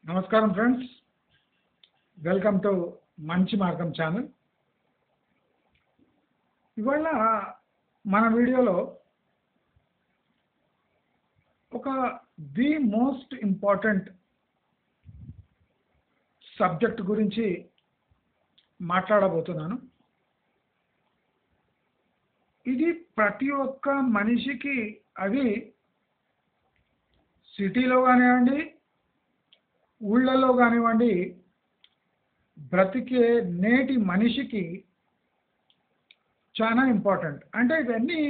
నమస్కారం friends, welcome to మంచి మార్గం ఛానల్. ఇవాళ మన వీడియోలో ఒక ది మోస్ట్ ఇంపార్టెంట్ సబ్జెక్ట్ గురించి మాట్లాడబోతున్నాను. ఇది ప్రతి ఒక్క మనిషికి, అది సిటీలో కానివ్వండి, ఊళ్ళలో కానివ్వండి, బ్రతికే నేటి మనిషికి చాలా ఇంపార్టెంట్. అంటే ఇవన్నీ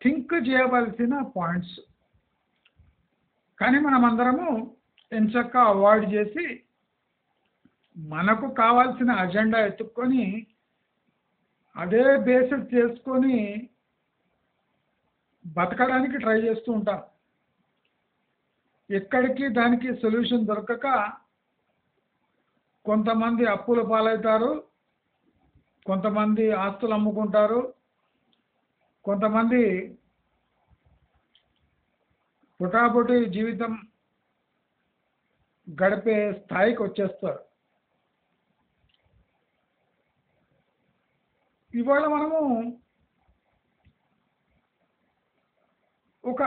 థింక్ చేయవలసిన పాయింట్స్, కానీ మనమందరము ఎంచక్కా అవాయిడ్ చేసి మనకు కావాల్సిన అజెండా ఎత్తుక్కొని అదే బేసిస్ చేసుకొని బతకడానికి ట్రై చేస్తూ ఉంటాం. ఎక్కడికి దానికి సొల్యూషన్ దొరకక కొంతమంది అప్పుల పాలవుతారు, కొంతమంది ఆస్తులు అమ్ముకుంటారు, కొంతమంది పుటాపుటి జీవితం గడిపే స్థాయికి వచ్చేస్తారు. ఇవాళ మనము ఒక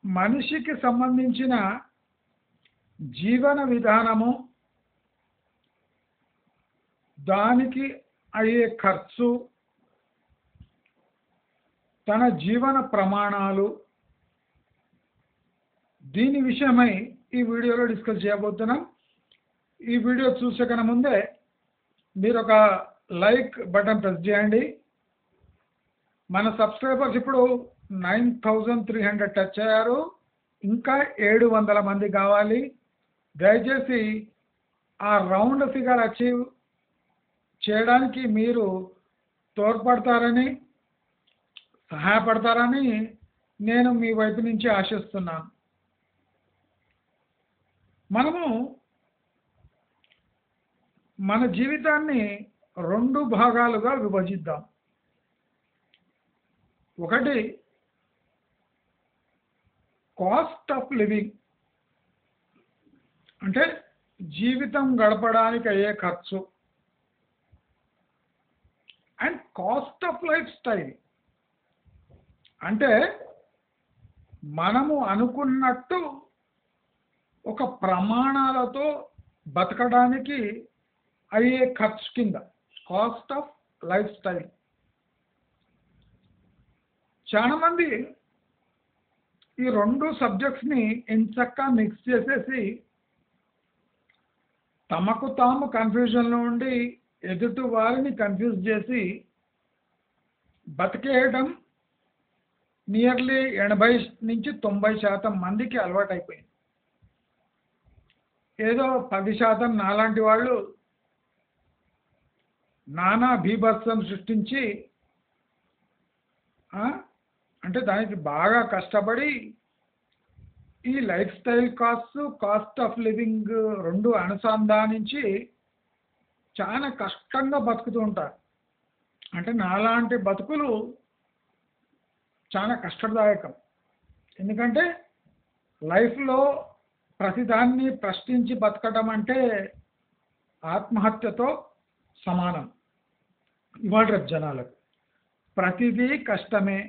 మనిషికి సంబంధించిన జీవన విధానము, దానికి అయ్యే ఖర్చు, తన జీవన ప్రమాణాలు, దీని విషయమై ఈ వీడియోలో డిస్కస్ చేయబోతున్నాం. ఈ వీడియో చూసే కన్నా ముందే మీరు ఒక లైక్ బటన్ ప్రెస్ చేయండి. మన సబ్స్క్రైబర్స్ ఇప్పుడు 9300 టచ్ అయ్యారు. ఇంకా 700 మంది కావాలి. దయచేసి ఆ రౌండ్ ఫిగర్ అచీవ్ చేయడానికి మీరు తోడ్పడతారని, సహాయపడతారని నేను మీ వైపు నుంచి ఆశిస్తున్నాను. మనము మన జీవితాన్ని 2 భాగాలుగా విభజిద్దాం. ఒకటి కాస్ట్ ఆఫ్ లివింగ్, అంటే జీవితం గడపడానికి అయ్యే ఖర్చు, and cost of life style, అంటే మనము అనుకున్నట్టు ఒక ప్రమాణాలతో బతకడానికి అయ్యే ఖర్చు కింద కాస్ట్ ఆఫ్ లైఫ్ స్టైల్. చాలామంది ఈ 2 సబ్జెక్ట్స్ని ఎంచక్కా మిక్స్ చేసేసి తమకు తాము కన్ఫ్యూజన్లో ఉండి ఎదుటి వారిని కన్ఫ్యూజ్ చేసి బతికేయడం నియర్లీ 80 నుంచి 90% మందికి అలవాటైపోయింది. ఏదో 10% నాలాంటి వాళ్ళు నానా బీభత్సం సృష్టించి, అంటే దానికి బాగా కష్టపడి ఈ life style cost of living 2 అనుసంధానించి చాలా కష్టంగా బతుకుతూ ఉంటారు. అంటే నాలాంటి బతుకులు చాలా కష్టదాయకం. ఎందుకంటే లైఫ్లో ప్రతిదాన్ని ప్రశ్నించి బతకడం అంటే ఆత్మహత్యతో సమానం. ఇవాళ రేపు జనాలకు ప్రతిదీ కష్టమే.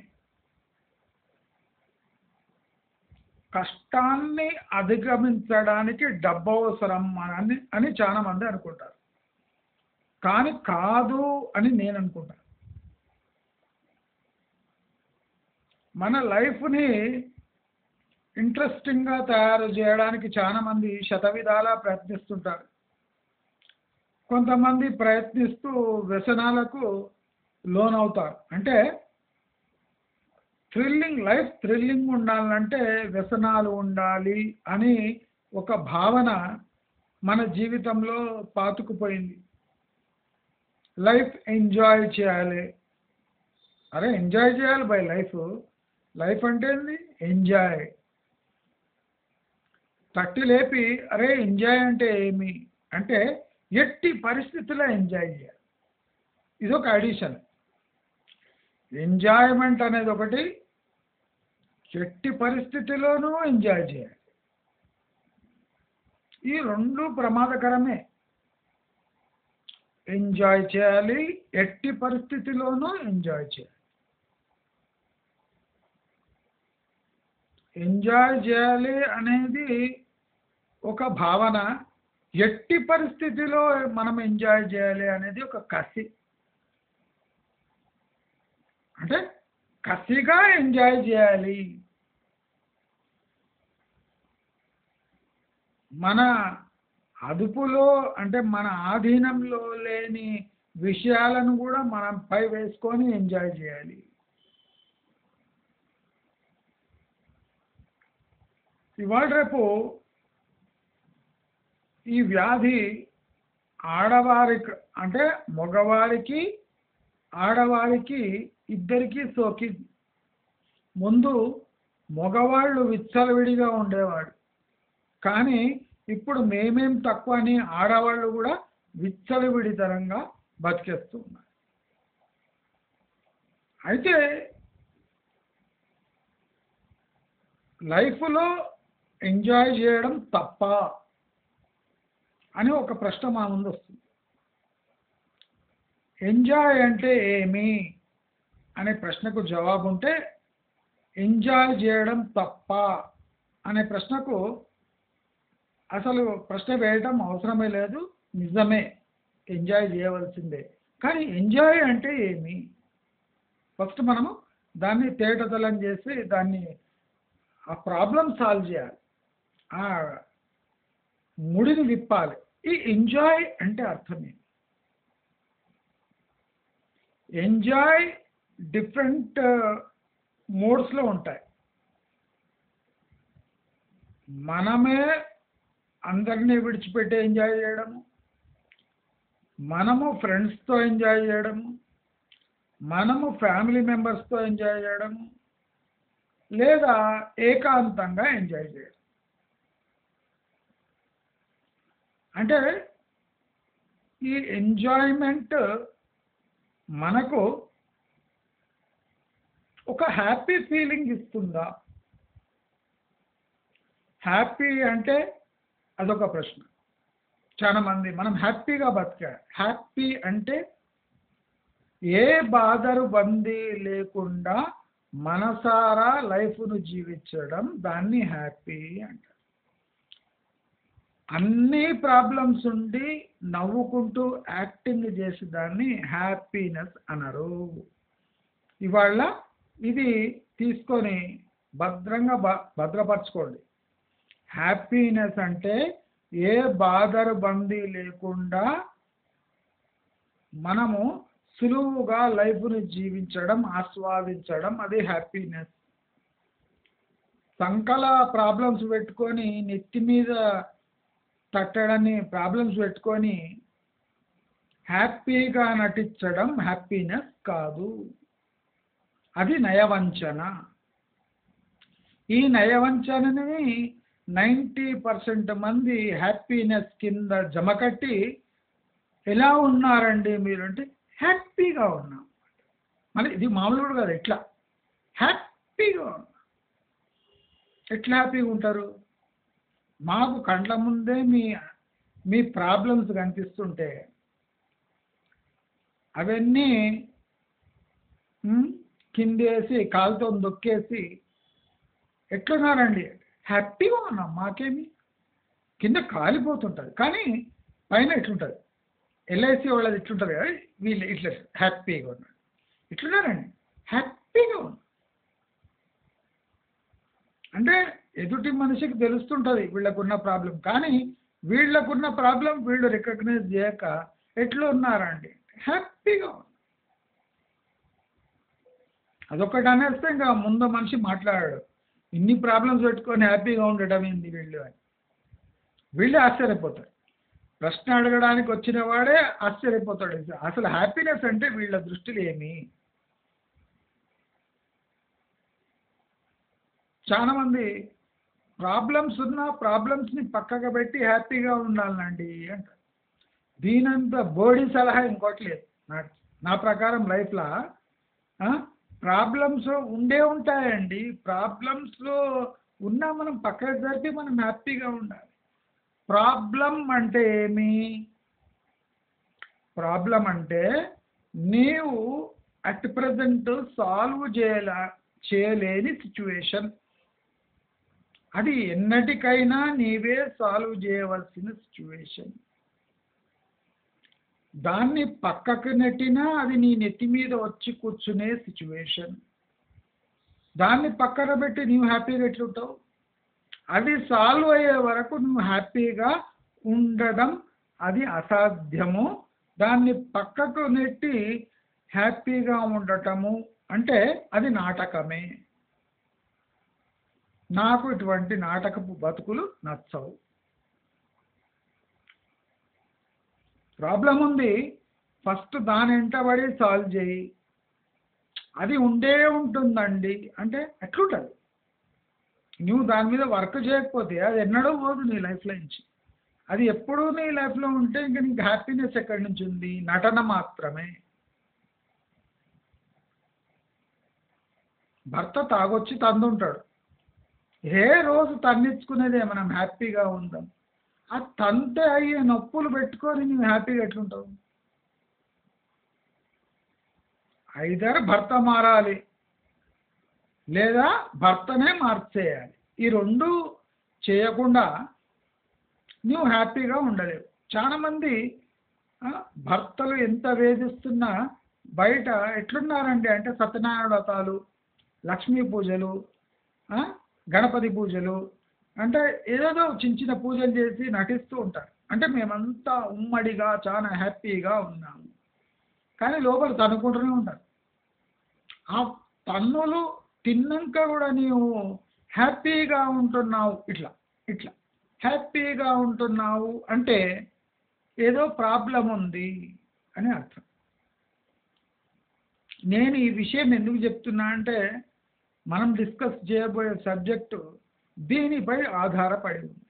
కష్టాన్ని అధిగమించడానికి డబ్బు అవసరం అని చాలా మంది అనుకుంటారు, కానీ కాదు అని నేను అనుకుంటాను. మన లైఫ్ని ఇంట్రెస్టింగ్గా తయారు చేయడానికి చాలా మంది శతవిధాలా ప్రయత్నిస్తుంటారు. కొంతమంది ప్రయత్నిస్తూ వ్యసనాలకు లోనవుతారు. అంటే లైఫ్ థ్రిల్లింగ్ ఉండాలంటే వ్యసనాలు ఉండాలి అని ఒక భావన మన జీవితంలో పాతుకుపోయింది. లైఫ్ ఎంజాయ్ చేయాలి. అరే ఎంజాయ్ చేయాలి బై లైఫ్ అంటే ఏంది? ఎంజాయ్. తట్టి లేపి అరే ఎంజాయ్ అంటే ఏమి అంటే ఎట్టి పరిస్థితుల్లో ఎంజాయ్ చేయాలి. ఇదొక అడిషన్. ఎంజాయ్మెంట్ అనేది ఒకటి, ఎట్టి పరిస్థితిలోనూ ఎంజాయ్ చేయాలి. ఈ రెండు ప్రమాదకరమే. ఎంజాయ్ చేయాలి, ఎట్టి పరిస్థితిలోనూ ఎంజాయ్ చేయాలి. ఎంజాయ్ చేయాలి అనేది ఒక భావన, ఎట్టి పరిస్థితిలో మనం ఎంజాయ్ చేయాలి అనేది ఒక కసి. అంటే కసిగా ఎంజాయ్ చేయాలి. మన అదుపులో అంటే మన ఆధీనంలో లేని విషయాలను కూడా మనం పై వేసుకొని ఎంజాయ్ చేయాలి. ఇవాళ రేపు ఈ వ్యాధి ఆడవారికి అంటే మగవారికి ఆడవారికి ఇద్దరికీ సోకింది. ముందు మగవాళ్ళు విచ్చలవిడిగా ఉండేవాడు, కానీ ఇప్పుడు మేమేం తక్కువ అని ఆడవాళ్ళు కూడా విచ్చలవిడితనంగా బతికేస్తున్నారు. అయితే లైఫ్లో ఎంజాయ్ చేయడం తప్ప అని ఒక ప్రశ్న మా ముందు వస్తుంది. ఎంజాయ్ అంటే ఏమి అనే ప్రశ్నకు జవాబు ఉంటే, ఎంజాయ్ చేయడం తప్ప అనే ప్రశ్నకు అసలు ప్రశ్న వేయడం అవసరమే లేదు, నిజమే ఎంజాయ్ చేయవలసిందే. కానీ ఎంజాయ్ అంటే ఏమి, ఫస్ట్ మనము దాన్ని తేటతలం చేసి దాన్ని ఆ ప్రాబ్లం సాల్వ్ చేయాలి, ఆ ముడిని విప్పాలి. ఈ ఎంజాయ్ అంటే అర్థం ఏంటి? ఎంజాయ్ డిఫరెంట్ మోడ్స్లో ఉంటాయి. మనమే అందరినీ విడిచిపెట్టి ఎంజాయ్ చేయడము, మనము ఫ్రెండ్స్తో ఎంజాయ్ చేయడము, మనము ఫ్యామిలీ మెంబర్స్తో ఎంజాయ్ చేయడము, లేదా ఏకాంతంగా ఎంజాయ్ చేయడం. అంటే ఈ ఎంజాయ్మెంట్ మనకు ఒక హ్యాపీ ఫీలింగ్ ఇస్తుందా? హ్యాపీ అంటే అదొక ప్రశ్న. చాలా మంది మనం హ్యాపీగా బతికా, హ్యాపీ అంటే ఏ బాధరు బందీ లేకుండా మనసారా లైఫ్ను జీవించడం, దాన్ని హ్యాపీ అంటారు. అన్ని ప్రాబ్లమ్స్ ఉండి నవ్వుకుంటూ యాక్టింగ్ చేసి దాన్ని హ్యాపీనెస్ అనరు. ఇవాళ ఇది తీసుకొని భద్రంగా భద్రపరచుకోండి. హ్యాపీనెస్ అంటే ఏ బాధరు బందీ లేకుండా మనము సులువుగా లైఫ్ను జీవించడం, ఆస్వాదించడం, అది హ్యాపీనెస్. సంకల ప్రాబ్లమ్స్ పెట్టుకొని నెత్తి మీద తట్టడాన్ని ప్రాబ్లమ్స్ పెట్టుకొని హ్యాపీగా నటించడం హ్యాపీనెస్ కాదు, అది నయవంచన. ఈ నయవంచనని 90% మంది హ్యాపీనెస్ కింద జమకట్టి ఎలా ఉన్నారండి మీరు అంటే హ్యాపీగా ఉన్నాం. మళ్ళీ ఇది మామూలు కాదు, ఎట్లా హ్యాపీగా ఉన్నాం. ఎట్లా హ్యాపీగా ఉంటారు? మాకు కండ్ల ముందే మీ ప్రాబ్లమ్స్ కనిపిస్తుంటే అవన్నీ కిందేసి కాలుతో దొక్కేసి ఎట్లున్నారండి? హ్యాపీగా ఉన్నాం, మాకేమి. కింద కాలిపోతుంటుంది కానీ పైన ఎట్లుంటుంది? ఎల్ఐసి వాళ్ళది ఇట్లుంటుంది కదా, వీళ్ళు ఇట్లా హ్యాపీగా ఉన్నారు. ఇట్లున్నారండి, హ్యాపీగా ఉన్నారు. అంటే ఎదుటి మనిషికి తెలుస్తుంటుంది వీళ్ళకున్న ప్రాబ్లం, కానీ వీళ్ళకున్న ప్రాబ్లం వీళ్ళు రికగ్నైజ్ చేయక ఎట్లా ఉన్నారండి? హ్యాపీగా ఉన్నారు. అదొకటి అనేస్తే ఇంకా ముందు మనిషి మాట్లాడాడు, ఇన్ని ప్రాబ్లమ్స్ పెట్టుకొని హ్యాపీగా ఉండటం ఏంది వీళ్ళు అని వీళ్ళే ఆశ్చర్యపోతారు. ప్రశ్న అడగడానికి వచ్చిన వాడే ఆశ్చర్యపోతాడు. అసలు హ్యాపీనెస్ అంటే వీళ్ళ దృష్టిలో ఏమి? చాలామంది ప్రాబ్లమ్స్ ఉన్న ప్రాబ్లమ్స్ని పక్కగా పెట్టి హ్యాపీగా ఉండాలండి అంటారు. దీనంత బోడీ సలహా ఇంకోటి లేదు. నా ప్రకారం లైఫ్లో ప్రాబ్లమ్స్ ఉండే ఉంటాయండి. ప్రాబ్లమ్స్లో ఉన్నా మనం పక్కకు జరిపి మనం హ్యాపీగా ఉండాలి. ప్రాబ్లం అంటే ఏమి? ప్రాబ్లం అంటే నీవు అట్ ప్రజెంట్ సాల్వ్ చేయలేని సిచ్యువేషన్. అది ఎన్నటికైనా నీవే సాల్వ్ చేయవలసిన సిచ్యువేషన్. దాన్ని పక్కకు నెట్టినా అది నీ నెత్తి మీద వచ్చి కూర్చునే సిచ్యువేషన్. దాన్ని పక్కన పెట్టి నువ్వు హ్యాపీగా ఎట్లుంటావు? అది సాల్వ్ అయ్యే వరకు నువ్వు హ్యాపీగా ఉండడం అది అసాధ్యము. దాన్ని పక్కకు నెట్టి హ్యాపీగా ఉండటము అంటే అది నాటకమే. నాకు ఇటువంటి నాటకపు బతుకులు నచ్చవు. ప్రాబ్లం ఉంది, ఫస్ట్ దాని వెంటబడి సాల్వ్ చేయి. అది ఉండే ఉంటుందండి అంటే ఎట్లుంటుంది? నువ్వు దాని మీద వర్క్ చేయకపోతే అది ఎన్నడూ పోదు నీ లైఫ్లో నుంచి. అది ఎప్పుడూ నీ లైఫ్లో ఉంటే ఇంక నీకు హ్యాపీనెస్ ఎక్కడి నుంచి ఉంది? నటన మాత్రమే. భర్త తాగొచ్చి తందుంటాడు, ఏ రోజు తన్నిచ్చుకునేదే మనం హ్యాపీగా ఉందాం. ఆ తంతే అయ్యే నొప్పులు పెట్టుకొని నువ్వు హ్యాపీగా ఎట్లుంటావు? ఐదర్ భర్త మారాలి లేదా భర్తనే మార్చేయాలి. ఈ రెండు చేయకుండా నువ్వు హ్యాపీగా ఉండలేవు. చాలామంది భర్తలు ఎంత వేధిస్తున్నా బయట ఎట్లున్నారండి అంటే సత్యనారాయణ వ్రతాలు, లక్ష్మీ పూజలు, గణపతి పూజలు అంటే ఏదేదో చిన్న చిన్న పూజలు చేసి నటిస్తూ ఉంటారు. అంటే మేమంతా ఉమ్మడిగా చాలా హ్యాపీగా ఉన్నాము, కానీ లోపల తనుకుంటూనే ఉంటారు. ఆ తన్నులు తిన్నాక కూడా నీవు హ్యాపీగా ఉంటున్నావు, ఇట్లా ఇట్లా హ్యాపీగా ఉంటున్నావు అంటే ఏదో ప్రాబ్లం ఉంది అని అర్థం. నేను ఈ విషయం ఎందుకు చెప్తున్నా అంటే మనం డిస్కస్ చేయబోయే సబ్జెక్టు దీనిపై ఆధారపడి ఉంది.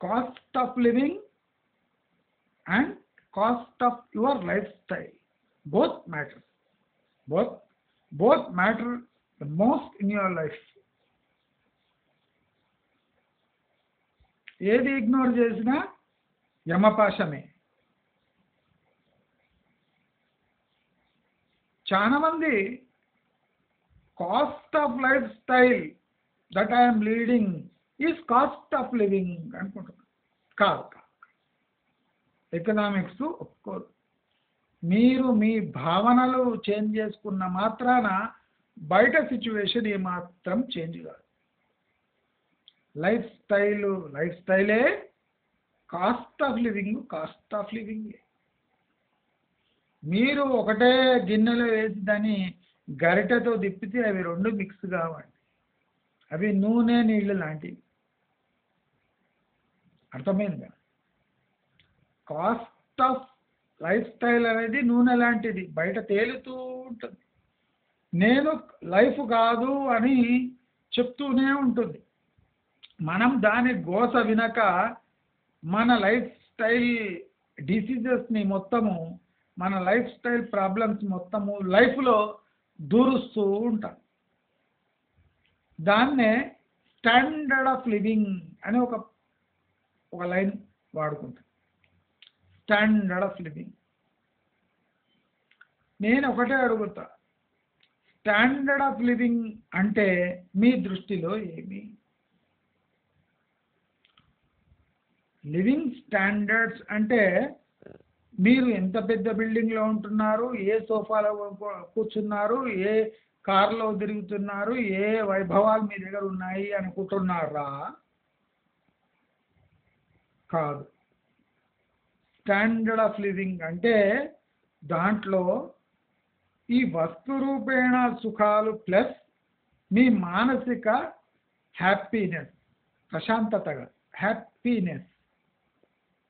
Cost of living and cost of your life style both matter. Both matter the most in your life. ఏది ఇగ్నోర్ చేసినా యమపాశమే. చాలా మంది cost of life style that I'm leading is cost of living అనుకుంటున్నాను. కాదు, economics ఒప్పుకోదు. మీరు మీ భావనలు change చేసుకున్న మాత్రాన బయట సిచ్యువేషన్ ఏమాత్రం చేంజ్ కాదు. లైఫ్ స్టైలే, కాస్ట్ ఆఫ్ లివింగే. మీరు ఒకటే గిన్నెలో వేసి దాన్ని గరిటెతో తిప్పితే అవి రెండు మిక్స్ కావండి. అవి నూనె నీళ్ళు లాంటివి. అర్థమైందా? కాస్ట్ ఆఫ్ లైఫ్ స్టైల్ అనేది నూనె లాంటిది, బయట తేలుతూ ఉంటుంది. నేను లైఫ్ కాదు అని చెప్తూనే ఉంటుంది. మనం దాని గోస వినక మన లైఫ్ స్టైల్ డిసీజెస్ని మొత్తము, మన లైఫ్ స్టైల్ ప్రాబ్లమ్స్ మొత్తము లైఫ్లో దూరుస్తూ ఉంటాం. దాన్నే స్టాండర్డ్ ఆఫ్ లివింగ్ అని ఒక లైన్ వాడుకుంటాం. Standard of living. నేను ఒకటే అడుగుతా, స్టాండర్డ్ ఆఫ్ లివింగ్ అంటే మీ దృష్టిలో ఏమి? లివింగ్ స్టాండర్డ్స్ అంటే మీరు ఎంత పెద్ద బిల్డింగ్లో ఉంటున్నారు, ఏ సోఫాలో కూర్చున్నారు, ఏ కార్లో తిరుగుతున్నారు, ఏ వైభవాలు మీ దగ్గర ఉన్నాయి అనుకుంటున్నారా? కాదు. స్టాండర్డ్ ఆఫ్ లివింగ్ అంటే దాంట్లో ఈ వస్తు రూపేణ సుఖాలు ప్లస్ మీ మానసిక హ్యాపీనెస్, ప్రశాంతతగా హ్యాపీనెస్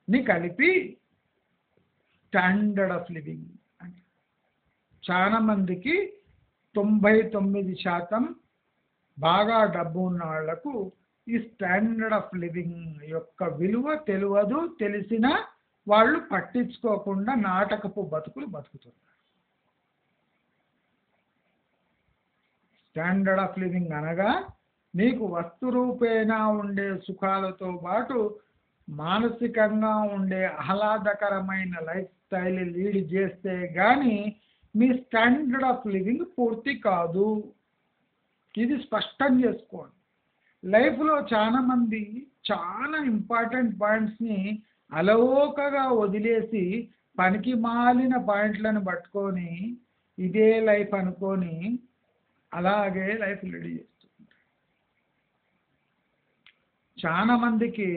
ని కలిపి స్టాండర్డ్ ఆఫ్ లివింగ్ అంటే. చాలా మందికి 99% బాగా డబ్బు ఉన్న వాళ్లకు ఈ స్టాండర్డ్ ఆఫ్ లివింగ్ యొక్క విలువ తెలియదు. తెలిసిన వాళ్ళు పట్టించుకోకుండా నాటకపు బతుకులు బతుకుతున్నారు. స్టాండర్డ్ ఆఫ్ లివింగ్ అనగా మీకు వస్తు రూపేణా ఉండే సుఖాలతో పాటు మానసికంగా ఉండే ఆహ్లాదకరమైన లైఫ్ స్టైల్ లీడ్ చేస్తే కానీ మీ స్టాండర్డ్ ఆఫ్ లివింగ్ పూర్తి కాదు. ఇది స్పష్టం చేసుకోండి. లైఫ్లో చాలామంది చాలా ఇంపార్టెంట్ పాయింట్స్ని అలవోకగా వదిలేసి పనికి మాలిన పాయింట్లను పట్టుకొని ఇదే లైఫ్ అనుకొని అలాగే లైఫ్ లీడ్ చేస్తుంటారు. చాలామందికి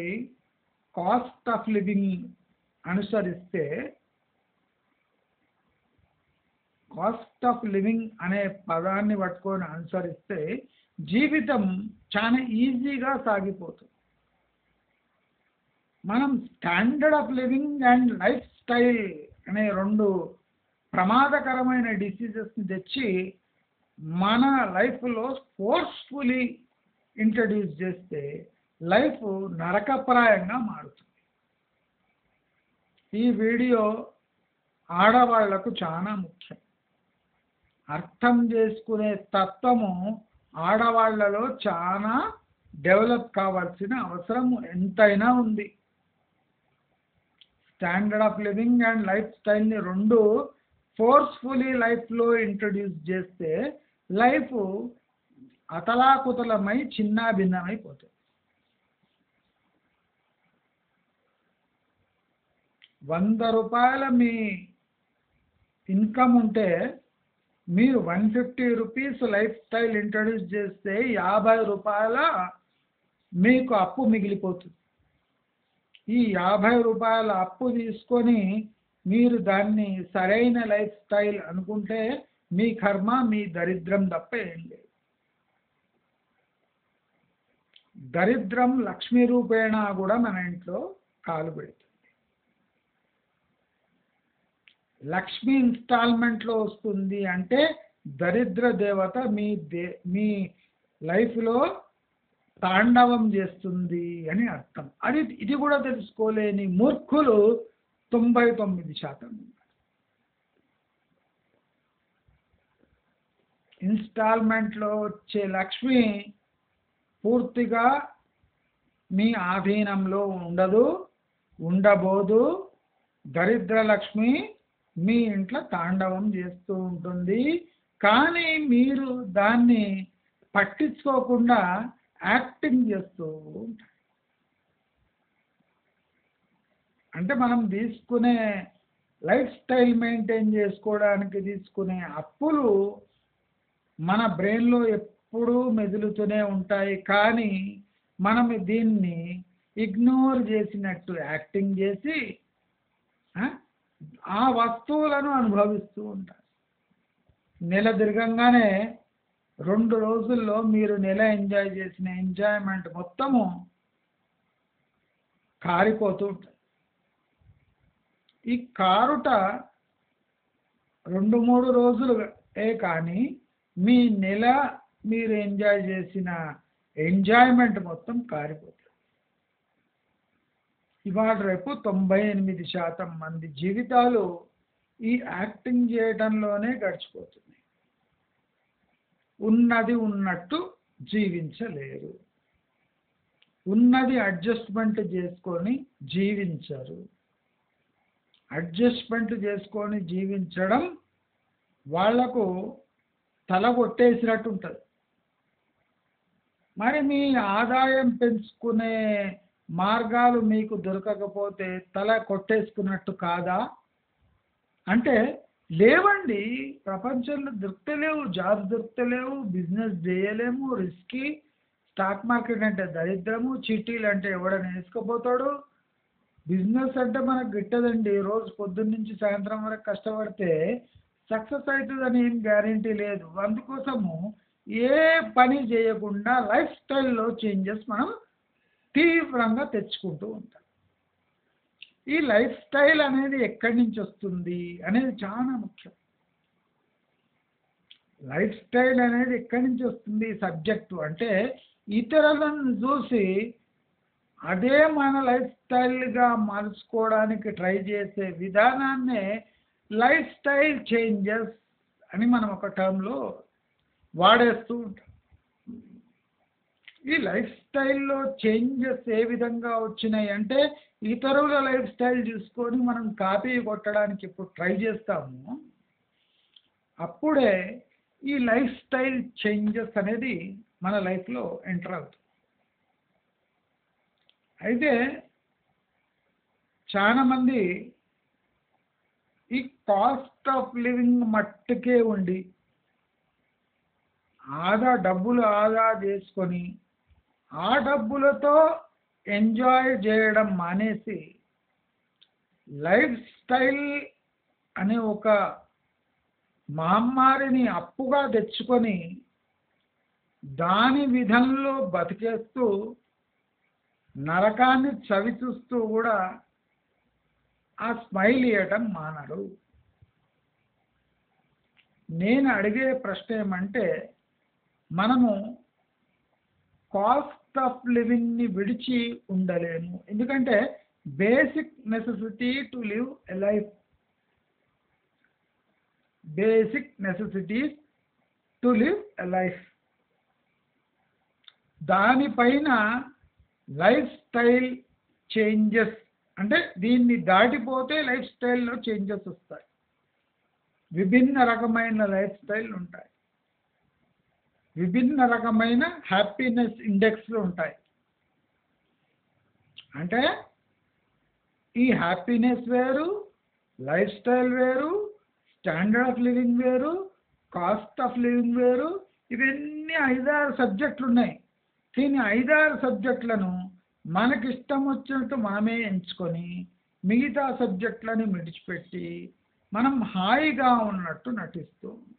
కాస్ట్ ఆఫ్ లివింగ్ అనుసరిస్తే కాస్ట్ ఆఫ్ లివింగ్ అనే పదాన్ని పట్టుకొని అనుసరిస్తే జీవితం చాలా ఈజీగా సాగిపోతుంది. మనం standard of living and life style అనే రెండు ప్రమాదకరమైన డిసీజెస్ని తెచ్చి మన లైఫ్లో ఫోర్స్ఫుల్లీ ఇంట్రడ్యూస్ చేస్తే లైఫ్ నరకప్రాయంగా మారుతుంది. ఈ వీడియో ఆడవాళ్లకు చాలా ముఖ్యం. అర్థం చేసుకునే తత్వము ఆడవాళ్లలో చాలా డెవలప్ కావాల్సిన అవసరం ఎంతైనా ఉంది. Standard of living and life స్టైల్ని రెండు ఫోర్స్ఫుల్లీ లైఫ్లో ఇంట్రడ్యూస్ చేస్తే లైఫ్ అతలాకుతలమై చిన్నాభిన్నమైపోతుంది. 100 రూపాయల మీ ఇన్కమ్ ఉంటే మీరు 150 రూపీస్ లైఫ్ స్టైల్ ఇంట్రడ్యూస్ చేస్తే 50 రూపాయల మీకు అప్పు మిగిలిపోతుంది. ఈ 50 రూపాయల అప్పు తీసుకొని మీరు దాన్ని సరైన లైఫ్ స్టైల్ అనుకుంటే మీ కర్మ మీ దరిద్రం తప్ప ఏం లేదు. దరిద్రం లక్ష్మీ రూపేణ కూడా మన ఇంట్లో కాలు పెడుతుంది. లక్ష్మి ఇన్స్టాల్మెంట్లో వస్తుంది అంటే దరిద్ర దేవత మీ లైఫ్లో తాండవం చేస్తుంది అని అర్థం. ఇది కూడా తెలుసుకోలేని మూర్ఖులు 99% ఉన్నారు. ఇన్స్టాల్మెంట్లో వచ్చే లక్ష్మి పూర్తిగా మీ ఆధీనంలో ఉండదు, ఉండబోదు. దరిద్ర లక్ష్మి మీ ఇంట్లో తాండవం చేస్తూ ఉంటుంది. కానీ మీరు దాన్ని పట్టించుకోకుండా యాక్టింగ్ చేస్తూ ఉంటారు. అంటే మనం తీసుకునే లైఫ్ స్టైల్ మెయింటైన్ చేసుకోవడానికి తీసుకునే అప్పులు మన బ్రెయిన్లో ఎప్పుడూ మెదులుతూనే ఉంటాయి. కానీ మనం దీన్ని ఇగ్నోర్ చేసినట్టు యాక్టింగ్ చేసి ఆ వస్తువులను అనుభవిస్తూ ఉంటారు. నెల తిరగంగానే 2 రోజుల్లో మీరు నెల ఎంజాయ్ చేసిన ఎంజాయ్మెంట్ మొత్తము కారిపోతూ ఉంటుంది. ఈ కారుట 2-3 రోజులే కానీ మీ నెల మీరు ఎంజాయ్ చేసిన ఎంజాయ్మెంట్ మొత్తం కారిపోతుంది. ఇవాళ రేపు 98% మంది జీవితాలు ఈ యాక్టింగ్ చేయడంలోనే గడిచిపోతున్నాయి. ఉన్నది ఉన్నట్టు జీవించలేరు. ఉన్నది అడ్జస్ట్మెంట్ చేసుకొని జీవించరు. అడ్జస్ట్మెంట్ చేసుకొని జీవించడం వాళ్లకు తల కొట్టేసినట్టు ఉంటుంది. మరి మీ ఆదాయం పెంచుకునే మార్గాలు మీకు దొరకకపోతే తల కొట్టేసుకున్నట్టు కాదా? అంటే లేవండి, ప్రపంచంలో దొరుకుతలేవు, జాబ్స్ దొరుకుతలేవు, బిజినెస్ చేయలేము, రిస్కీ, స్టాక్ మార్కెట్ అంటే దరిద్రము, చీటీలు అంటే ఎవడని వేసుకుపోతాడు. బిజినెస్ అంటే మనకు గిట్టదండి. రోజు పొద్దున్న నుంచి సాయంత్రం వరకు కష్టపడితే సక్సెస్ అవుతుందని ఏం గ్యారంటీ లేదు. అందుకోసము ఏ పని చేయకుండా లైఫ్ స్టైల్లో చేంజెస్ మనం తీవ్రంగా తెచ్చుకుంటూ ఉంటాం. ఈ లైఫ్ స్టైల్ అనేది ఎక్కడి నుంచి వస్తుంది అనేది చాలా ముఖ్యం. లైఫ్ స్టైల్ అనేది ఎక్కడి నుంచి వస్తుంది సబ్జెక్టు అంటే ఇతరులను చూసి అదే మన లైఫ్ స్టైల్గా మార్చుకోవడానికి ట్రై చేసే విధానాన్నే లైఫ్ స్టైల్ చేంజెస్ అని మనం ఒక టర్మ్లో వాడేస్తూ ఉంటాం. ఈ లైఫ్ స్టైల్లో చేంజెస్ ఏ విధంగా వచ్చినాయి అంటే ఇతరుల లైఫ్ స్టైల్ చూసుకొని మనం కాపీ కొట్టడానికి ఇప్పుడు ట్రై చేస్తాము. అప్పుడే ఈ లైఫ్ స్టైల్ చేంజెస్ అనేది మన లైఫ్లో ఎంటర్ అవుతుంది. అయితే చాలామంది ఈ కాస్ట్ ఆఫ్ లివింగ్ మట్టుకే ఉండి డబ్బులు ఆదా చేసుకొని ఆ డబ్బులతో ఎంజాయ్ చేయడం మానేసి లైఫ్ స్టైల్ అనే ఒక మహమ్మారిని అప్పుగా తెచ్చుకొని దాని విధంలో బతికేస్తూ నరకాన్ని చవి చూస్తూ కూడా ఆ స్మైల్ ఇవ్వటం మానరు. నేను అడిగే ప్రశ్న ఏమంటే మనము కాస్ట్ ఆఫ్ లివింగ్ని విడిచి ఉండలేము. ఎందుకంటే basic necessity to live a life, basic necessities to live a life, దానిపైన లైఫ్ స్టైల్ చేంజెస్ అంటే దీన్ని దాటిపోతే లైఫ్ స్టైల్లో చేంజెస్ వస్తాయి. విభిన్న రకమైన లైఫ్ స్టైల్ ఉంటాయి, విభిన్న రకమైన హ్యాపీనెస్ ఇండెక్స్లు ఉంటాయి. అంటే ఈ హ్యాపీనెస్ వేరు, లైఫ్ స్టైల్ వేరు, స్టాండర్డ్ ఆఫ్ లివింగ్ వేరు, కాస్ట్ ఆఫ్ లివింగ్ వేరు. ఇవన్నీ 5-6 సబ్జెక్టులు ఉన్నాయి. దీని 5-6 సబ్జెక్టులను మనకిష్టం వచ్చినట్టు మనమే ఎంచుకొని మిగతా సబ్జెక్టులని విడిచిపెట్టి మనం హాయిగా ఉన్నట్టు నటిస్తూ ఉంటాం.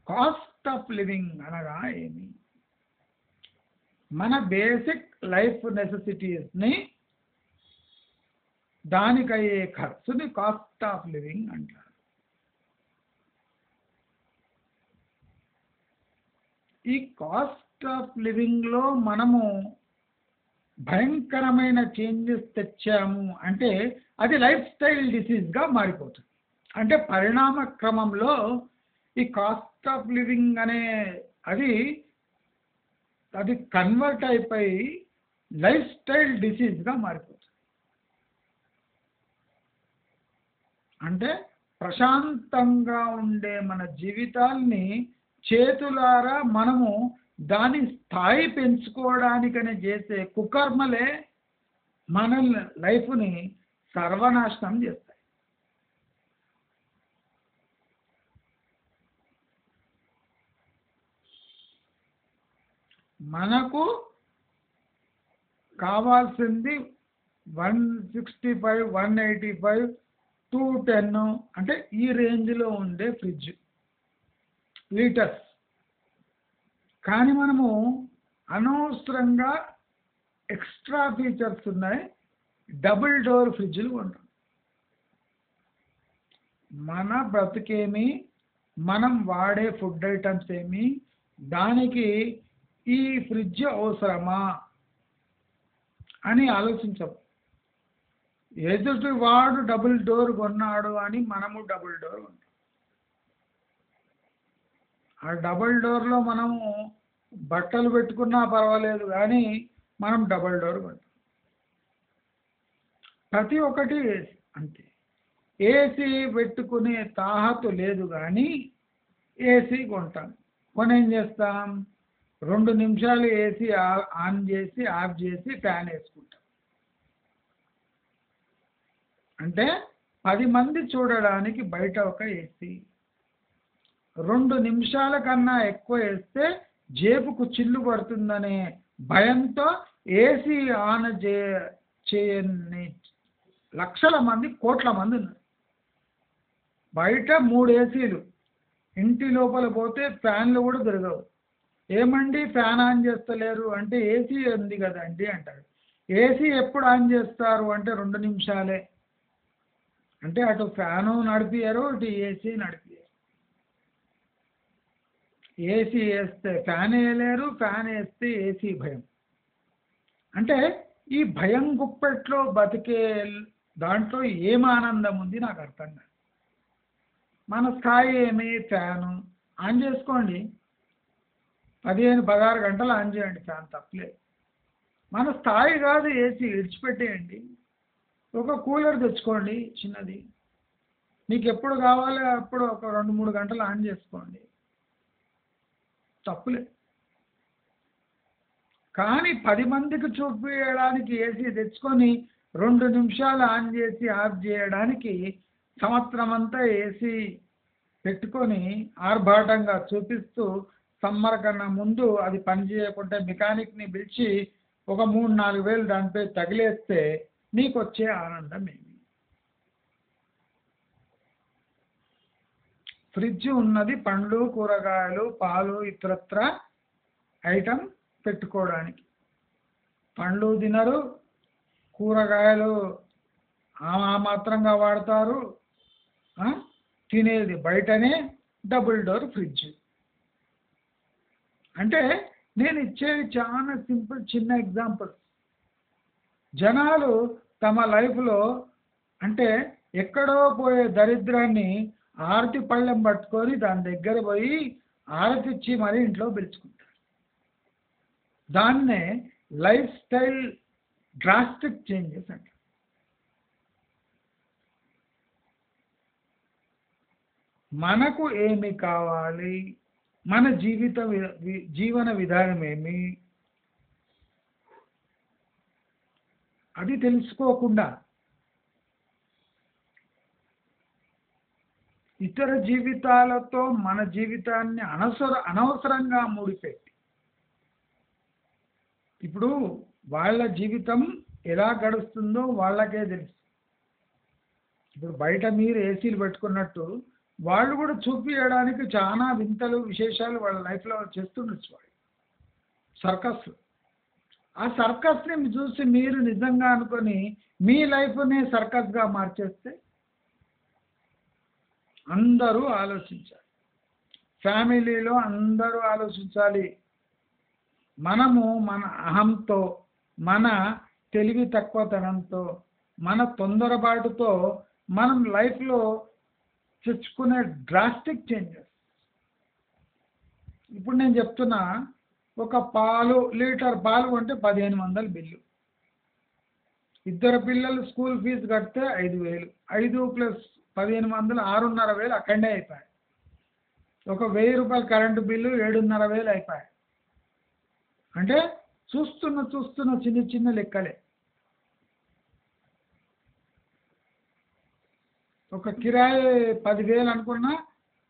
కాస్ట్ ఆఫ్ లివింగ్ అనగా ఏమి? మన బేసిక్ లైఫ్ నెసెసిటీస్ని దానికయ్యే ఖర్చుని కాస్ట్ ఆఫ్ లివింగ్ అంటారు. ఈ కాస్ట్ ఆఫ్ లివింగ్లో మనము భయంకరమైన చేంజెస్ తెచ్చాము అంటే అది లైఫ్ స్టైల్ డిసీజ్గా మారిపోతుంది. అంటే పరిణామ క్రమంలో ఈ కాస్ట్ ఆఫ్ లివింగ్ అనే అది కన్వర్ట్ అయిపోయి లైఫ్ స్టైల్ డిసీజ్గా మారిపోతుంది. అంటే ప్రశాంతంగా ఉండే మన జీవితాల్ని చేతులారా మనము దాని స్థాయి పెంచుకోవడానికనే చేసే కుకర్మలే మన లైఫ్ని సర్వనాశనం చేస్తాయి. మనకు కావాల్సింది 165, 185, 210 అంటే ఈ రేంజ్లో ఉండే ఫ్రిడ్జ్ లీటర్స్. కానీ మనము అనవసరంగా ఎక్స్ట్రా ఫీచర్స్ ఉన్నాయి డబుల్ డోర్ ఫ్రిడ్జ్లు కొంటాం. మన బ్రతికేమి, మనం వాడే ఫుడ్ ఐటమ్స్ ఏమి, దానికి ఈ ఫ్రిడ్జ్ అవసరమా అని ఆలోచించం. ఎదుటి వాడు డబుల్ డోర్ కొన్నాడు అని మనము డబుల్ డోర్ కొంటాం. ఆ డబుల్ డోర్లో మనము బట్టలు పెట్టుకున్నా పర్వాలేదు కానీ మనం డబుల్ డోర్ కొంటాం. ప్రతి ఒక్కటి అంతే. ఏసీ పెట్టుకునే తాహతు లేదు కానీ ఏసీ కొంటాం. కొని ఏం చేస్తాం? 2 నిమిషాలు ఏసీ ఆన్ చేసి ఆఫ్ చేసి ఫ్యాన్ వేసుకుంటాం. అంటే 10 మంది చూడడానికి బయట ఒక ఏసీ. 2 నిమిషాల కన్నా ఎక్కువ వేస్తే జేబుకు చిల్లు పడుతుందనే భయంతో ఏసీ ఆన్ చేయని లక్షల మంది, కోట్ల మంది ఉన్నారు. బయట 3 ఏసీలు, ఇంటి లోపల పోతే ఫ్యాన్లు కూడా తిరగవు. ఏమండి ఫ్యాన్ ఆన్ చేస్తలేరు అంటే ఏసీ ఉంది కదండి అంటారు. ఏసీ ఎప్పుడు ఆన్ చేస్తారు అంటే 2 నిమిషాలే. అంటే అటు ఫ్యాను నడిపియరు, ఇటు ఏసీ నడిపియరు. ఏసీ వేస్తే ఫ్యాన్ వేయలేరు, ఫ్యాన్ వేస్తే ఏసీ భయం. అంటే ఈ భయం గుప్పెట్లో బతికే దాంట్లో ఏం ఆనందం ఉంది నాకు అర్థం కాదు. మన స్థాయి ఏమి? ఫ్యాను ఆన్ చేసుకోండి, 15-16 గంటలు ఆన్ చేయండి ఫ్యాన్, తప్పలేదు. మన స్థాయి కాదు ఏసీ, విడిచిపెట్టేయండి. ఒక కూలర్ తెచ్చుకోండి చిన్నది, మీకు ఎప్పుడు కావాలో అప్పుడు ఒక 2-3 గంటలు ఆన్ చేసుకోండి, తప్పులే. కానీ 10 మందికి చూపించడానికి ఏసీ తెచ్చుకొని 2 నిమిషాలు ఆన్ చేసి ఆఫ్ చేయడానికి సంవత్సరం అంతా ఏసీ పెట్టుకొని ఆర్భాటంగా చూపిస్తూ సమ్మర్ కన్నా ముందు అది పని చేయకుంటే మెకానిక్ని పిలిచి ఒక 3-4 వేలు దానిపై తగిలేస్తే నీకు వచ్చే ఆనందం ఏమి? ఫ్రిడ్జ్ ఉన్నది పండ్లు, కూరగాయలు, పాలు, ఇతరత్ర ఐటమ్ పెట్టుకోవడానికి. పండ్లు తినరు, కూరగాయలు ఆ మాత్రంగా వాడతారు, తినేది బయటనే, డబుల్ డోర్ ఫ్రిడ్జ్. అంటే నేను ఇచ్చేది చాలా సింపుల్ చిన్న ఎగ్జాంపుల్. జనాలు తమ లైఫ్లో అంటే ఎక్కడో పోయే దరిద్రాన్ని ఆరతి పళ్ళెం పట్టుకొని దాని దగ్గర పోయి ఆరతి ఇచ్చి మరీ ఇంట్లో పిలుచుకుంటారు. దాన్నే లైఫ్ స్టైల్ డ్రాస్టిక్ చేంజెస్ అంటారు. మనకు ఏమి కావాలి, మన జీవన విధానం ఏమి, అది తెలుసుకోకుండా ఇతర జీవితాలతో మన జీవితాన్ని అనవసరంగా ముడిపెట్టి, ఇప్పుడు వాళ్ళ జీవితం ఎలా గడుస్తుందో వాళ్ళకే తెలుసు. ఇప్పుడు బయట మీరు ఏసీలు పెట్టుకున్నట్టు వాళ్ళు కూడా చూపించడానికి చాలా వింతలు విశేషాలు వాళ్ళ లైఫ్లో చేస్తుండొచ్చు. వాళ్ళు సర్కస్, ఆ సర్కస్ని చూసి మీరు నిజంగా అనుకొని మీ లైఫ్ని సర్కస్గా మార్చేస్తే అందరూ ఆలోచించాలి. ఫ్యామిలీలో అందరూ ఆలోచించాలి. మనము మన అహంతో, మన తెలివి తక్కువతనంతో, మన తొందరపాటుతో మనం లైఫ్లో తెచ్చుకునే డ్రాస్టిక్ చేంజెస్. ఇప్పుడు నేను చెప్తున్నా, ఒక లీటర్ పాలు కొంటే 1500 బిల్లు. 2 పిల్లలు స్కూల్ ఫీజు కడితే 5000, 5 + 1500 6,500 అక్కడే అయిపోయాయి. ఒక 1000 రూపాయల కరెంటు బిల్లు 7,500 అయిపోయాయి. అంటే చూస్తున్న చిన్న చిన్న లెక్కలే. ఒక కిరాయి 10,000 అనుకున్నా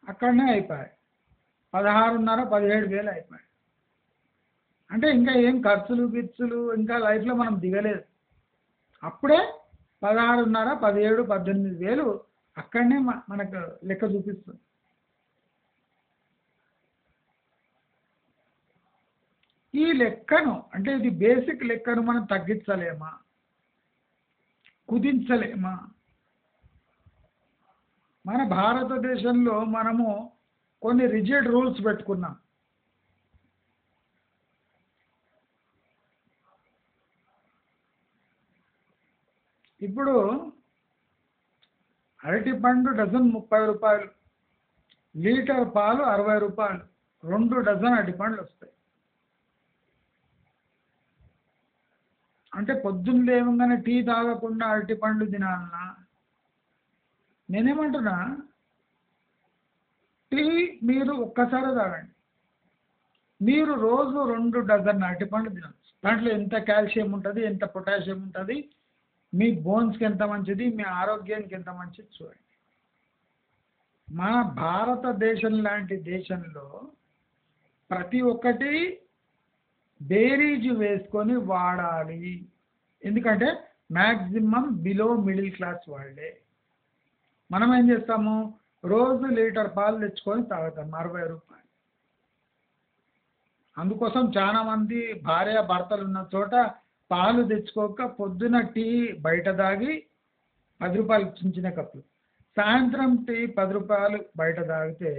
అక్కడనే అయిపోయాయి. 16,500 17,000 అయిపోయాయి. అంటే ఇంకా ఏం ఖర్చులు ఇంకా లైఫ్లో మనం దిగలేదు. అప్పుడే 16,500 17,000 18,000 అక్కడనే మనకు లెక్క చూపిస్తుంది. ఈ లెక్కను, అంటే ఇది బేసిక్ లెక్కను మనం తగ్గించలేమా, కుదించలేమా? మన భారతదేశంలో మనము కొన్ని రిజిడ్ రూల్స్ పెట్టుకున్నాం. ఇప్పుడు అరటిపండు డజన్ 30 రూపాయలు, లీటర్ పాలు 60 రూపాయలు, 2 డజన్ అరటిపండ్లు వస్తాయి. అంటే పొద్దున్న లేవగానే టీ తాగకుండా అరటిపండ్లు తినాలన్నా? నేనేమంటున్నా, టీ మీరు ఒక్కసారి తాగండి, మీరు రోజు 2 డజన్ అరటిపండ్లు తినచ్చు. దాంట్లో ఎంత కాల్షియం ఉంటుంది, ఎంత పొటాషియం ఉంటుంది, మీ బోన్స్కి ఎంత మంచిది, మీ ఆరోగ్యానికి ఎంత మంచిది చూడండి. మన భారతదేశం లాంటి దేశంలో ప్రతి ఒక్కటి బేరీజ్ వేసుకొని వాడాలి. ఎందుకంటే మ్యాక్సిమం బిలో మిడిల్ క్లాస్ వాళ్ళే. మనం ఏం చేస్తాము, రోజు లీటర్ పాలు తెచ్చుకొని తాగుతాం 60 రూపాయలు. అందుకోసం చాలామంది భార్య భర్తలు ఉన్న చోట పాలు తెచ్చుకోక పొద్దున టీ బయట తాగి 10 రూపాయలు చిన్న కప్పులు, సాయంత్రం టీ 10 రూపాయలు బయట తాగితే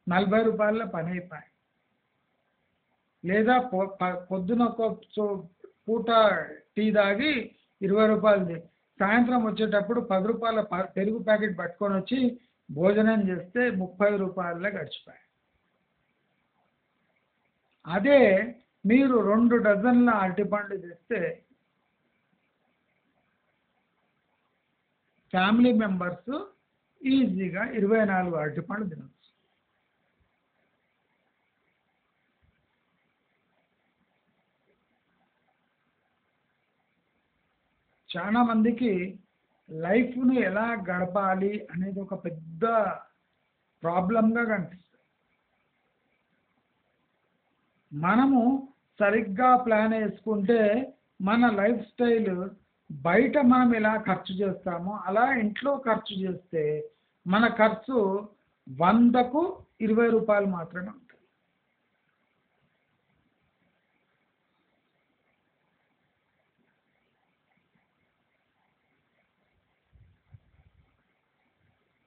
40 రూపాయల పని అయిపోయి. లేదా పొద్దున ఒక పూట టీ తాగి 20 రూపాయలది, సాయంత్రం వచ్చేటప్పుడు 10 రూపాయల పెరుగు ప్యాకెట్ పట్టుకొని వచ్చి భోజనం చేస్తే 30 రూపాయలే గడిచిపోయాయి. అదే మీరు 2 డజన్ల అరటిపండ్లు తెస్తే ఫ్యామిలీ మెంబర్స్ ఈజీగా 24 అరటిపండ్లు తినొచ్చు. చాలా మందికి లైఫ్ను ఎలా గడపాలి అనేది ఒక పెద్ద ప్రాబ్లంగా కనిపిస్తుంది. మనము సరిగ్గా ప్లాన్ వేసుకుంటే మన లైఫ్ స్టైల్ బయట మనం ఎలా ఖర్చు చేస్తామో అలా ఇంట్లో ఖర్చు చేస్తే మన ఖర్చు 100కు 20 రూపాయలు మాత్రమే ఉంటుంది.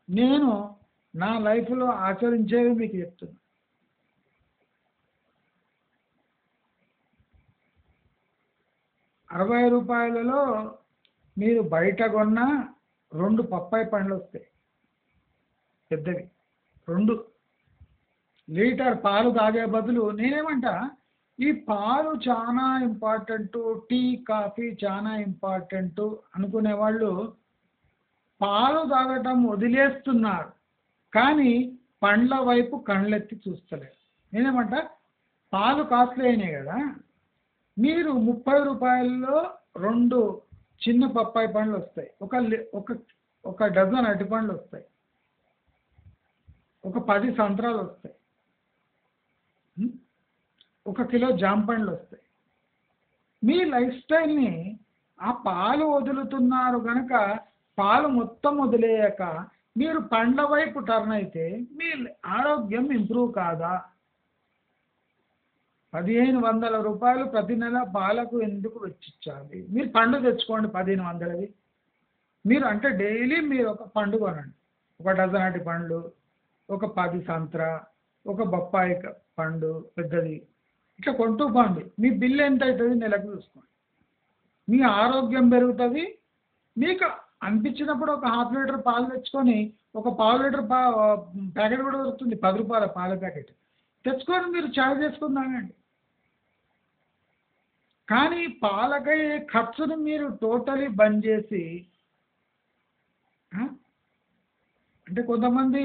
నేను నా లైఫ్లో ఆచరించేవి మీకు చెప్తున్నా. ₹60 మీరు బయట కొన్న 2 పప్పాయి పండ్లు వస్తాయి పెద్దవి. 2 లీటర్ పాలు తాగే బదులు నేనేమంటా, ఈ పాలు చాలా ఇంపార్టెంట్, టీ కాఫీ చాలా ఇంపార్టెంట్ అనుకునే వాళ్ళు పాలు తాగటం వదిలేస్తున్నారు, కానీ పండ్ల వైపు కళ్ళెత్తి చూస్తలేరు. నేనేమంటా, పాలు కాస్ట్లీ అయినాయి కదా, మీరు ₹30 2 చిన్న పప్పాయి పండ్లు వస్తాయి, ఒక డజన్ అరటిపండ్లు వస్తాయి, ఒక 10 సంత్రాలు వస్తాయి, 1 కిలో జామ పండ్లు వస్తాయి. మీ లైఫ్ స్టైల్ని ఆ పాలు వదులుతున్నారు కనుక పాలు మొత్తం వదిలేయక మీరు పండ్ల వైపు టర్న్ అయితే మీ ఆరోగ్యం ఇంప్రూవ్ కాదా? ₹1500 ప్రతి నెల పాలకు ఎందుకు వెచ్చించాలి? మీరు పండు తెచ్చుకోండి 1500ది. మీరు అంటే డైలీ మీరు ఒక పండు కొనండి, 1 డజన్ అరటి పండ్లు, ఒక 10 సంత్రా, ఒక బొప్పాయి పండు పెద్దది, ఇట్లా కొంటూ పోండి. మీ బిల్లు ఎంత అవుతుంది నెలకు చూసుకోండి. మీ ఆరోగ్యం పెరుగుతుంది. మీకు అనిపించినప్పుడు ఒక ½ లీటర్ పాలు తెచ్చుకొని ఒక ½ లీటర్ ప్యాకెట్ కూడా దొరుకుతుంది, ₹10 పాల ప్యాకెట్ తెచ్చుకొని మీరు చాయ్ చేసుకుని తాగండి. కానీ పాలకై ఖర్చును మీరు టోటలీ బంద్ చేసి, అంటే కొంతమంది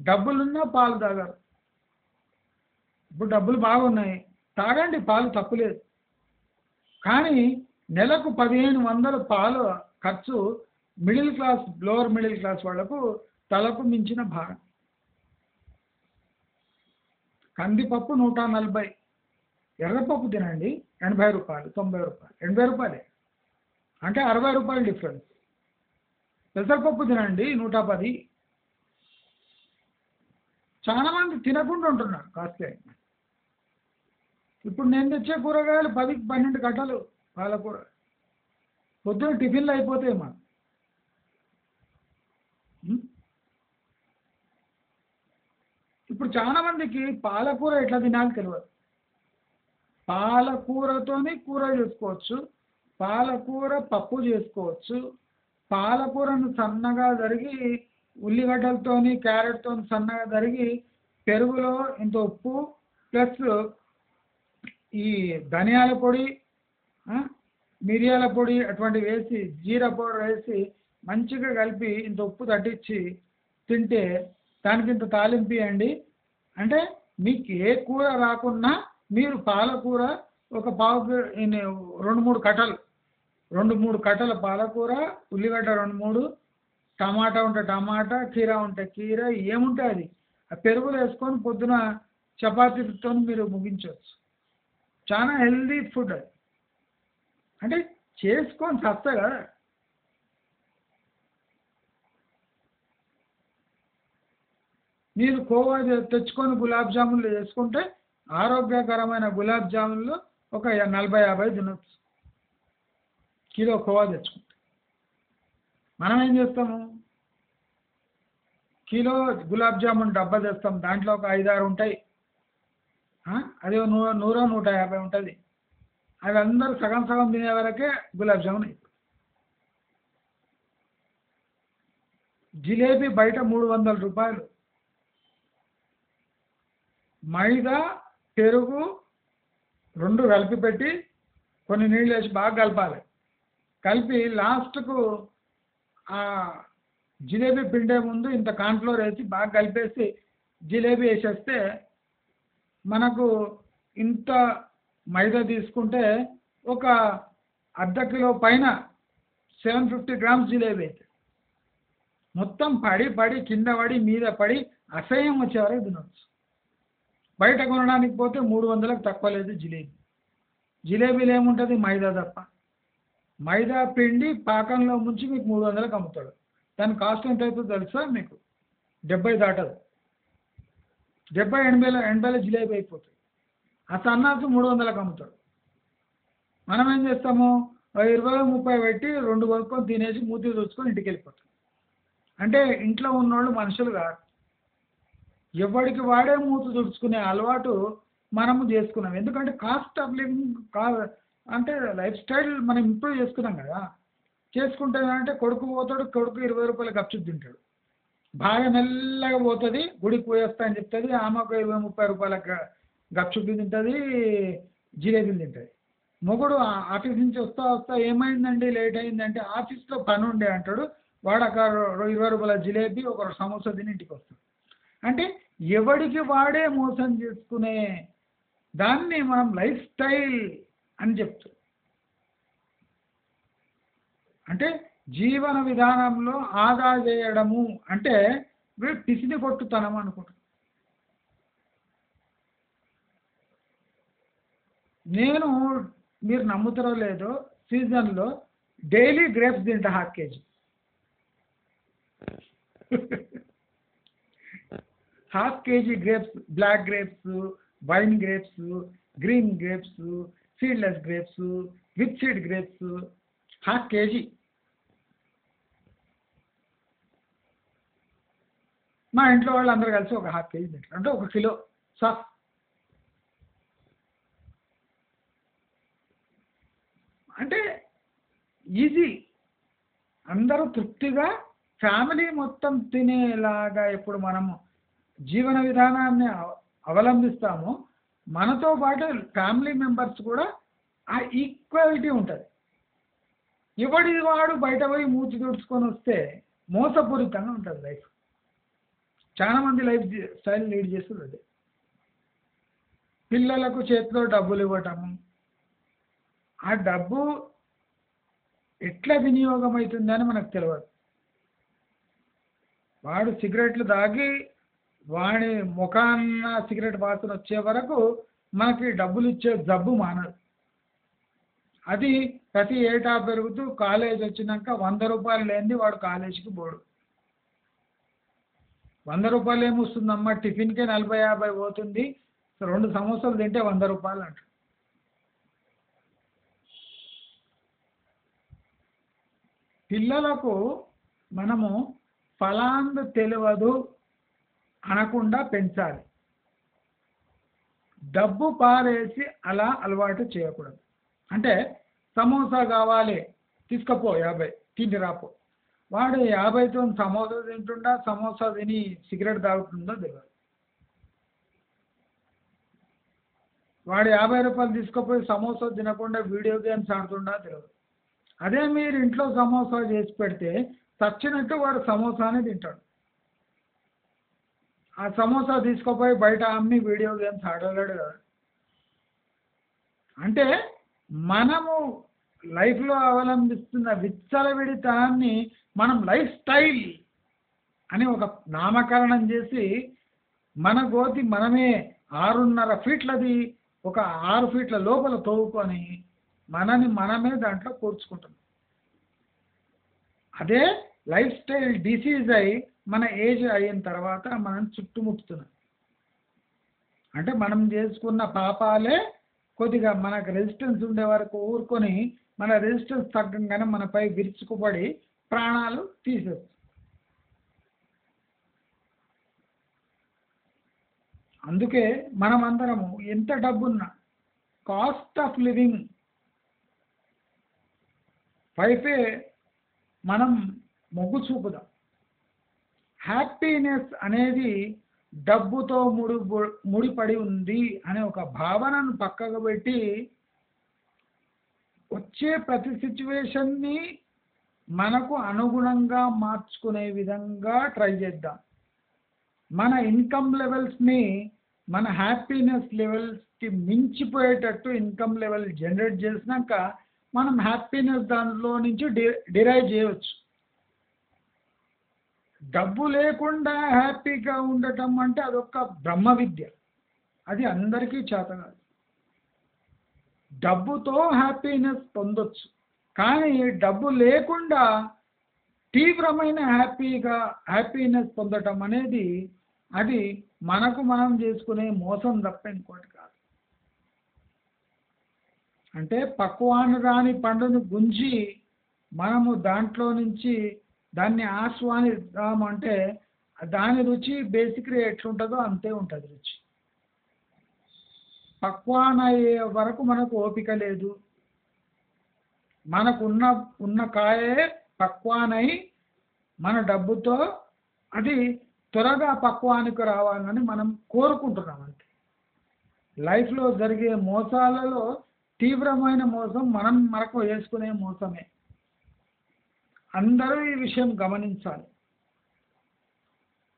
డబ్బులున్నా పాలు తాగరు. ఇప్పుడు డబ్బులు బాగున్నాయి, తాగండి పాలు, తప్పులేదు. కానీ నెలకు 1500 పాలు ఖర్చు middle class, lower middle class వాళ్లకు తలకు మించిన భారం. కందిపప్పు 140, ఎర్రపప్పు తినండి ₹80, ₹90, అంటే ₹60 డిఫరెన్స్. పెసరపప్పు తినండి 110. చాలా మంది తినకుండా ఉంటున్నారు కాస్ట్లీ. ఇప్పుడు నేను తెచ్చే కూరగాయలు 10-12 కట్టలు పాలకూర, పొద్దున టిఫిన్లు అయిపోతాయి మనం. ఇప్పుడు చాలా మందికి పాలకూర ఎట్లా తినాలి తెలియదు. పాలకూరతోని కూర చేసుకోవచ్చు, పాలకూర పప్పు చేసుకోవచ్చు, పాలకూరను సన్నగా తరిగి ఉల్లిగడ్డలతోని క్యారెట్తో సన్నగా తరిగి పెరుగులో ఇంత ఉప్పు ప్లస్ ఈ ధనియాల పొడి, మిరియాల పొడి అటువంటివి వేసి, జీరా పౌడర్ వేసి మంచిగా కలిపి ఇంత ఉప్పు తట్టించి తింటే దానికి ఇంత తాలింపు ఇవ్వండి. అంటే మీకు ఏ కూర రాకున్నా మీరు పాలకూర ఒక 2-3 కట్టలు, 2-3 కట్టల పాలకూర, ఉల్లిగడ్డ 2-3, టమాటా ఉంటే టమాటా, కీరా ఉంటే కీరా, ఏముంటే అది ఆ పెరుగులు వేసుకొని పొద్దున చపాతీతో మీరు ముగించవచ్చు. చాలా హెల్దీ ఫుడ్ అది. అంటే చేసుకొని చస్తా కదా. మీరు కోవా తెచ్చుకొని గులాబ్ జామున్లు చేసుకుంటే ఆరోగ్యకరమైన గులాబ్ జామున్లు ఒక 40-50 తినొచ్చు కిలో కోవా తెచ్చుకుంటే. మనం ఏం చేస్తాము, కిలో గులాబ్ జామున్ డబ్బా తెస్తాం, దాంట్లో ఒక 5-6 ఉంటాయి, అది 100-150 ఉంటుంది. అవి అందరూ సగం సగం తినే వరకే గులాబ్ జామున్ అయిపోతుంది. జిలేబీ బయట ₹300, మైదా, పెరుగు, రెండు కలిపి పెట్టి కొన్ని నీళ్ళు వేసి బాగా కలపాలి. కలిపి లాస్ట్కు ఆ జిలేబీ పిండే ముందు ఇంత కార్న్‌ఫ్లోర్ వేసి బాగా కలిపేసి జిలేబీ వేసేస్తే మనకు ఇంత మైదా తీసుకుంటే ఒక అర్ధ కిలో పైన 750 గ్రామ్స్ జిలేబీ అవుతుంది. మొత్తం పడి పడి కింద పడి మీద పడి అసహ్యం వచ్చే వరకు తినొచ్చు. బయట కొనడానికి పోతే 300లకు తక్కువ లేదు జిలేబీ. జిలేబీలో ఏముంటుంది? మైదా తప్ప. మైదా పిండి పాకంలో ముంచి మీకు 300లకు అమ్ముతాడు. దాని కాస్ట్ ఎంత అవుతుందో తెలుసా మీకు? 70 దాటదు. 70-80 జిలేబీ అయిపోతుంది. ఆ సన్నాసు 300లకు అమ్ముతాడు. మనం ఏం చేస్తాము? 20-30 పెట్టి 2 కొనుక్కొని తినేసి మూతి తుడుచుకొని ఇంటికి వెళ్ళిపోతాం. అంటే ఇంట్లో ఉన్నోళ్ళు మనుషులు కాదు. ఎవడికి వాడే మూతి తుడుచుకునే అలవాటు మనము చేసుకున్నాం. ఎందుకంటే కాస్ట్ ఆఫ్ లివింగ్ అంటే లైఫ్ స్టైల్ మనం ఇంప్రూవ్ చేసుకున్నాం కదా. చేసుకుంటే అంటే కొడుకు పోతాడు, కొడుకు 20 రూపాయల గప్చుప్ తింటాడు. భార్య మెల్లగా పోతుంది, గుడికి పోయేస్తా అని చెప్తుంది, ఆమె ఒక 20-30 రూపాయల గప్చుప్ తింటుంది, జిలేబీలు తింటుంది. మొగుడు ఆఫీస్ నుంచి వస్తా వస్తా ఏమైందండి లేట్ అయిందంటే ఆఫీస్లో పని ఉండే అంటాడు. వాడు ఒక 20 రూపాయల జిలేబీ ఒక సమోసా తిని ఇంటికి వస్తాడు. అంటే ఎవడికి వాడే మోసం చేసుకునే దాన్ని మనం లైఫ్ స్టైల్ అని చెప్తాం. అంటే జీవన విధానంలో ఆదా చేయడము అంటే వీడు పిసిని కొట్టుతనం అనుకుంటాం. నేను మీరు నమ్ముతారో లేదో సీజన్లో డైలీ గ్రేప్స్ తింటా 1/2 kg. 1/2 kg grapes, black grapes, wine grapes, green grapes, seedless grapes, with seed grapes 1/2 kg. మా ఇంట్లో వాళ్ళందరూ కలిసి ఒక 1/2 kg తింటారు. అంటే 1 కిలో సాఫ్. అంటే ఈజీ, అందరూ తృప్తిగా ఫ్యామిలీ మొత్తం తినేలాగా ఎప్పుడు మనము జీవన విధానాన్ని అవలంబిస్తామో మనతో పాటు ఫ్యామిలీ మెంబర్స్ కూడా ఆ ఈక్వాలిటీ ఉంటుంది. ఎవడి వాడు బయట పోయి మూతి తుడుచుకొని వస్తే మోసపూరితంగా ఉంటుంది లైఫ్. చాలామంది లైఫ్ స్టైల్ లీడ్ చేస్తుంది అదే. పిల్లలకు చేతిలో డబ్బులు ఇవ్వటము, ఆ డబ్బు ఎట్లా వినియోగం అవుతుందని మనకు తెలియదు. వాడు సిగరెట్లు తాగి వాడి ముఖాన్న సిగరెట్ వాసన వచ్చే వరకు మనకి డబ్బులు ఇచ్చే జబ్బు మానదు. అది ప్రతి ఏటా పెరుగుతూ కాలేజ్ వచ్చినాక 100 రూపాయలు లేనిది వాడు కాలేజీకి పోడు. 100 రూపాయలు ఏమొస్తుందమ్మా, టిఫిన్కే 40-50 పోతుంది, 2 సమోసాలు తింటే 100 రూపాయలు అంట. పిల్లలకు మనము ఫలాంది తెలియదు అనకుండా పెంచాలి. డబ్బు పారేసి అలా అలవాటు చేయకూడదు. అంటే సమోసా కావాలి తీసుకపో 50 తిండి రాపో, వాడు 50తో సమోసా తింటుండా సమోసా తిని సిగరెట్ తాగుతుందో తెలియదు. వాడు 50 రూపాయలు తీసుకుపోయి సమోసా తినకుండా వీడియో గేమ్స్ ఆడుతుండా తెలియదు. అదే మీరు ఇంట్లో సమోసా చేసి పెడితే చచ్చినట్టు వాడు సమోసానే తింటాడు. ఆ సమోసా తీసుకుపోయి బయట అమ్మి వీడియో గేమ్స్ ఆడలేడు కదా. అంటే మనము లైఫ్లో అవలంబిస్తున్న విచ్చలవిడితనాన్ని మనం లైఫ్ స్టైల్ అని ఒక నామకరణం చేసి మన గోతి మనమే 6.5 ఫీట్లది ఒక 6 ఫీట్ల లోపల తవ్వుకొని మనమే దాంట్లో కూర్చుకుంటాం. అదే లైఫ్ స్టైల్ డిసీజ్ అయి మన ఏజ్ అయిన తర్వాత మనం చుట్టుముట్టుతున్నాం. అంటే మనం చేసుకున్న పాపాలే కొద్దిగా మనకు రెసిస్టెన్స్ ఉండే వరకు ఊరుకొని మన రెసిస్టెన్స్ తగ్గంగానే మనపై విరుచుకుపడి ప్రాణాలు తీసేస్తాం. అందుకే మనమందరము ఎంత డబ్బున్నా కాస్ట్ ఆఫ్ లివింగ్ వైపే మనం మొగ్గు చూపుదాం. హ్యాపీనెస్ అనేది డబ్బుతో ముడిపడి ఉంది అనే ఒక భావనను పక్కకు పెట్టి వచ్చే ప్రతి సిచ్యువేషన్ని మనకు అనుగుణంగా మార్చుకునే విధంగా ట్రై చేద్దాం. మన ఇన్కమ్ లెవెల్స్ని మన హ్యాపీనెస్ లెవెల్స్కి మించిపోయేటట్టు ఇన్కమ్ లెవెల్ జనరేట్ చేసినాక మనం హ్యాపీనెస్ దానిలో నుంచి డిరైవ్ చేయవచ్చు. డబ్బు లేకుండా హ్యాపీగా ఉండటం అంటే అదొక బ్రహ్మ విద్య, అది అందరికీ చేత కాదు. డబ్బుతో హ్యాపీనెస్ పొందొచ్చు, కానీ డబ్బు లేకుండా తీవ్రమైన హ్యాపీనెస్ పొందటం అనేది అది మనకు మనం చేసుకునే మోసం తప్ప ఇంకోటి కాదు. అంటే పక్వాన రాని పండును గుంజి మనము దాంట్లో నుంచి దాన్ని ఆస్వాదిద్దామంటే దాని రుచి బేసిక్గా ఎట్లుంటుందో అంతే ఉంటుంది రుచి. పక్వాన అయ్యే వరకు మనకు ఓపిక లేదు. మనకు ఉన్న కాయే పక్వానై మన డబ్బుతో అది త్వరగా పక్వానికి రావాలని మనం కోరుకుంటున్నాం అంతే. లైఫ్లో జరిగే మోసాలలో తీవ్రమైన మోసం మనకు వేసుకునే మోసమే. అందరూ ఈ విషయం గమనించాలి.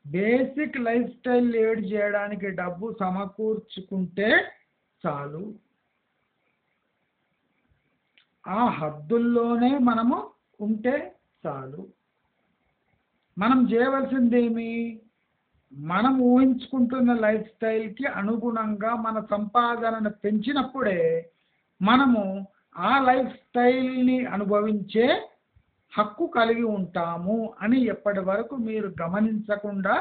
బేసిక్ లైఫ్ స్టైల్ లీడ్ చేయడానికి డబ్బు సమకూర్చుకుంటే చాలు. ఆ హద్దుల్లోనే మనము ఉంటే చాలు. మనం చేయవలసిందేమి, మనం ఊహించుకుంటున్న లైఫ్ స్టైల్కి అనుగుణంగా మన సంపాదనను పెంచినప్పుడే మనము ఆ లైఫ్ స్టైల్ని అనుభవించే హక్కు కలిగి ఉంటాము అని ఎప్పటి వరకు మీరు గమనించకుండా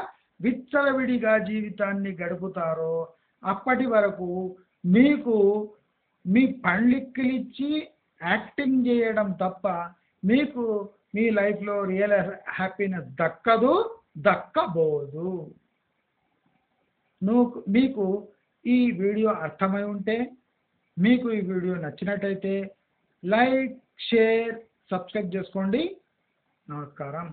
విచ్చలవిడిగా జీవితాన్ని గడుపుతారో అప్పటి వరకు మీకు మీ పండ్లిక్కిలిచ్చి యాక్టింగ్ చేయడం తప్ప మీకు మీ లైఫ్లో రియల్ హ్యాపీనెస్ దక్కబోదు. మీకు ఈ వీడియో అర్థమై ఉంటే, మీకు ఈ వీడియో నచ్చినట్టయితే లైక్, షేర్, సబ్స్క్రైబ్ చేసుకోండి. నమస్కారం.